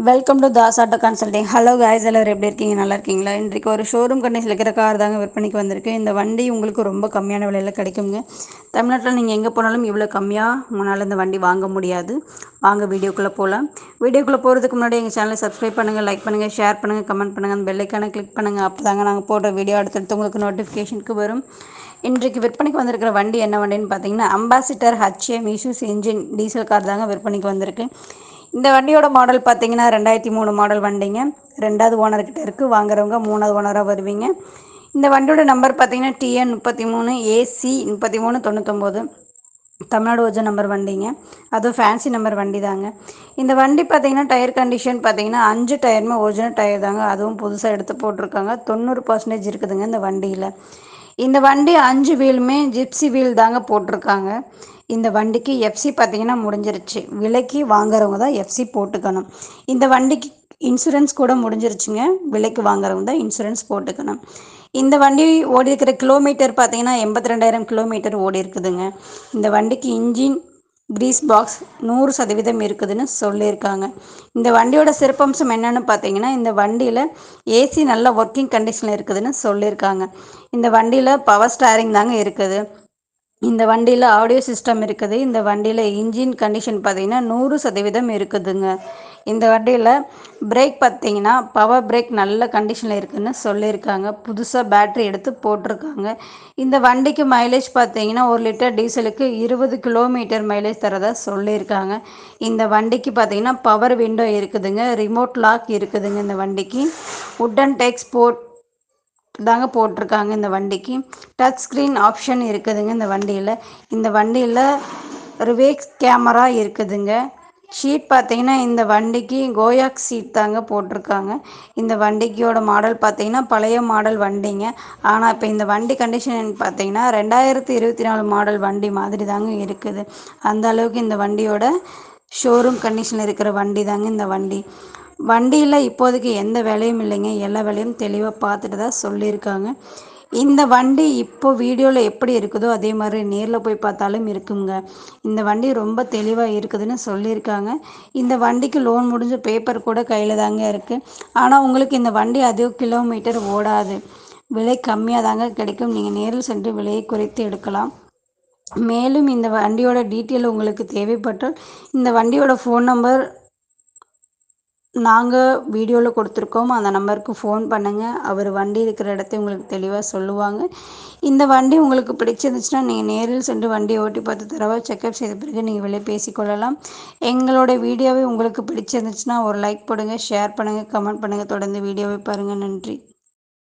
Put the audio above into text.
Welcome to Das auto consulting. Hello guys, எல்லோரும் எப்படி இருக்கீங்க? நல்லா இருக்கீங்களா? இன்றைக்கு ஒரு ஷோரூம் கண்டிஷனில் இருக்கிற கார் தாங்க விற்பனைக்கு வந்திருக்கு. இந்த வண்டி உங்களுக்கு ரொம்ப கம்மியான விலையில் கிடைக்குங்க. தமிழ்நாட்டில் நீங்கள் எங்கே போனாலும் இவ்வளோ கம்மியாக உங்களால் இந்த வண்டி வாங்க முடியாது. வாங்க வீடியோக்குள்ளே போகலாம். வீடியோக்குள்ளே போகிறதுக்கு முன்னாடி எங்கள் சேனலை சப்ஸ்கிரைப் பண்ணுங்கள், லைக் பண்ணுங்கள், ஷேர் பண்ணுங்கள், கமெண்ட் பண்ணுங்கள், அந்த பெல்லைக்கான கிளிக் பண்ணுங்கள். அப்போ தாங்க நாங்கள் போடுற வீடியோ அடுத்தடுத்து உங்களுக்கு நோட்டிஃபிகேஷனுக்கு வரும். இன்றைக்கு விற்பனைக்கு வந்திருக்கிற வண்டி என்ன வண்டின்னு பார்த்தீங்கன்னா, ambassador HM issues engine diesel car தாங்க விற்பனைக்கு வந்திருக்கு. இந்த வண்டியோட மாடல் பார்த்தீங்கன்னா 2003 மாடல் வண்டிங்க. ரெண்டாவது ஓனர்கிட்ட இருக்குது. வாங்குறவங்க மூணாவது ஓனராக வருவீங்க. இந்த வண்டியோட நம்பர் பார்த்தீங்கன்னா TN 33 AC 3399. Tamil Nadu original number வண்டிங்க. அதுவும் ஃபேன்சி நம்பர் வண்டி தாங்க. இந்த வண்டி பார்த்தீங்கன்னா டயர் கண்டிஷன் பார்த்தீங்கன்னா 5 டயருமே ஒரிஜினல் டயர் தாங்க. அதுவும் புதுசாக எடுத்து போட்டிருக்காங்க. 90% இருக்குதுங்க இந்த வண்டியில். இந்த வண்டி 5 வீலுமே ஜிப்சி வீல் தாங்க போட்டிருக்காங்க. இந்த வண்டிக்கு எஃப்சி பார்த்தீங்கன்னா முடிஞ்சிருச்சு. விலைக்கு வாங்குறவங்க தான் எஃப்சி போட்டுக்கணும். இந்த வண்டிக்கு இன்சூரன்ஸ் கூட முடிஞ்சிருச்சுங்க. விலைக்கு வாங்குறவங்க தான் இன்சூரன்ஸ் போட்டுக்கணும். இந்த வண்டி ஓடி இருக்கிற கிலோமீட்டர் பார்த்தீங்கன்னா 82,000 கிலோமீட்டர் ஓடி இருக்குதுங்க. இந்த வண்டிக்கு இன்ஜின் கிரீஸ் பாக்ஸ் 100% இருக்குதுன்னு சொல்லியிருக்காங்க. இந்த வண்டியோட சிறப்பம்சம் என்னன்னு பார்த்தீங்கன்னா, இந்த வண்டியில் ஏசி நல்ல ஒர்க்கிங் கண்டிஷனில் இருக்குதுன்னு சொல்லியிருக்காங்க. இந்த வண்டியில் பவர் ஸ்டேரிங் தாங்க இருக்குது. இந்த வண்டியில் ஆடியோ சிஸ்டம் இருக்குது. இந்த வண்டியில் இன்ஜின் கண்டிஷன் பார்த்தீங்கன்னா 100% இருக்குதுங்க. இந்த வண்டியில் பிரேக் பார்த்தீங்கன்னா பவர் பிரேக் நல்ல கண்டிஷனில் இருக்குதுன்னு சொல்லியிருக்காங்க. புதுசாக பேட்ரி எடுத்து போட்டிருக்காங்க. இந்த வண்டிக்கு மைலேஜ் பார்த்தீங்கன்னா 1 லிட்டர் டீசலுக்கு 20 கிலோமீட்டர் மைலேஜ் தரதா சொல்லியிருக்காங்க. இந்த வண்டிக்கு பார்த்தீங்கன்னா பவர் விண்டோ இருக்குதுங்க. ரிமோட் லாக் இருக்குதுங்க. இந்த வண்டிக்கு உட்டன் டெக்ஸ் போர்ட் தாங்க போட்டிருக்காங்க. இந்த வண்டிக்கு டச் ஸ்க்ரீன் ஆப்ஷன் இருக்குதுங்க. இந்த வண்டியில் ரிவேக்ஸ் கேமரா இருக்குதுங்க. ஷீட் பார்த்தீங்கன்னா இந்த வண்டிக்கு கோயாக் சீட் தாங்க போட்டிருக்காங்க. இந்த வண்டிக்கோட மாடல் பார்த்தீங்கன்னா பழைய மாடல் வண்டிங்க. ஆனால் இப்போ இந்த வண்டி கண்டிஷன் பார்த்தீங்கன்னா 2024 மாடல் வண்டி மாதிரி தாங்க இருக்குது. அந்த அளவுக்கு இந்த வண்டியோட ஷோரூம் கண்டிஷனில் இருக்கிற வண்டி தாங்க இந்த வண்டி. வண்டியில் இப்போதைக்கு எந்த வேலையும் இல்லைங்க. எல்லா வேலையும் தெளிவாக பார்த்துட்டு தான் சொல்லியிருக்காங்க. இந்த வண்டி இப்போ வீடியோவில் எப்படி இருக்குதோ அதே மாதிரி நேரில் போய் பார்த்தாலும் இருக்குங்க. இந்த வண்டி ரொம்ப தெளிவாக இருக்குதுன்னு சொல்லியிருக்காங்க. இந்த வண்டிக்கு லோன் முடிஞ்ச பேப்பர் கூட கையில் தாங்க இருக்குது. ஆனால் உங்களுக்கு இந்த வண்டி அதிக கிலோமீட்டர் ஓடாது. விலை கம்மியாக தாங்க கிடைக்கும். நீங்கள் நேரில் சென்று விலையை குறைத்து எடுக்கலாம். மேலும் இந்த வண்டியோட டீட்டெயில் உங்களுக்கு தேவைப்பட்டால் இந்த வண்டியோட ஃபோன் நம்பர் நாங்கள் வீடியோவில் கொடுத்துருக்கோம். அந்த நம்பருக்கு ஃபோன் பண்ணுங்கள். அவர் வண்டி இருக்கிற இடத்த உங்களுக்கு தெளிவாக சொல்லுவாங்க. இந்த வண்டி உங்களுக்கு பிடிச்சிருந்துச்சுன்னா நீங்கள் நேரில் சென்று வண்டியை ஓட்டி பார்த்து தரவா செக்அப் செய்த பிறகு நீங்கள் விலை பேசிக்கொள்ளலாம். எங்களோட வீடியோவை உங்களுக்கு பிடிச்சிருந்துச்சுன்னா ஒரு லைக் போடுங்க, ஷேர் பண்ணுங்கள், கமெண்ட் பண்ணுங்கள். தொடர்ந்து வீடியோவை பாருங்கள். நன்றி.